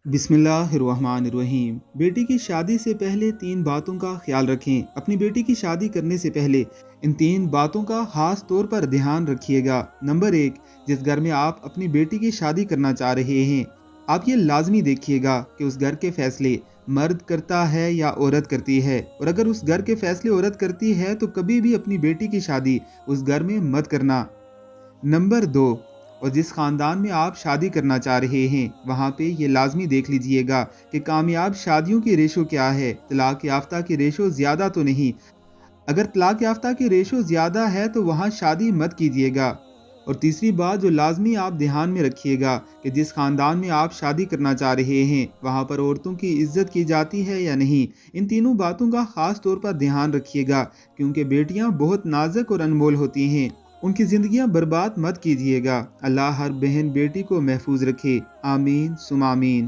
बिस्मिल्लाहिर्रहमानिर्रहीम। बेटी की शादी से पहले 3 बातों का ख्याल रखें। अपनी बेटी की शादी करने से पहले इन 3 बातों का खास तौर पर ध्यान रखिएगा। नंबर 1, जिस घर में आप अपनी बेटी की शादी करना चाह रहे हैं, आप ये लाजमी देखिएगा कि उस घर के फैसले मर्द करता है या औरत करती है। और अगर उस घर के फैसले औरत करती है तो कभी भी अपनी बेटी की शादी उस घर में मत करना। नंबर 2, और जिस ख़ानदान में आप शादी करना चाह रहे हैं वहाँ पे ये लाजमी देख लीजिएगा कि कामयाब शादियों की रेशो क्या है। तलाक याफ्ता की रेशो ज़्यादा तो नहीं। अगर तलाक याफ्ता की रेशो ज़्यादा है तो वहाँ शादी मत कीजिएगा। और तीसरी बात जो लाजमी आप ध्यान में रखिएगा कि जिस ख़ानदान में आप शादी करना चाह रहे हैं वहाँ पर औरतों की इज्जत की जाती है या नहीं। इन तीनों बातों का ख़ास तौर पर ध्यान रखिएगा, क्योंकि बेटियाँ बहुत नाजुक और अनमोल होती हैं। उनकी ज़िंदगियाँ बर्बाद मत कीजिएगा। अल्लाह हर बहन बेटी को महफूज रखे। आमीन सुम आमीन।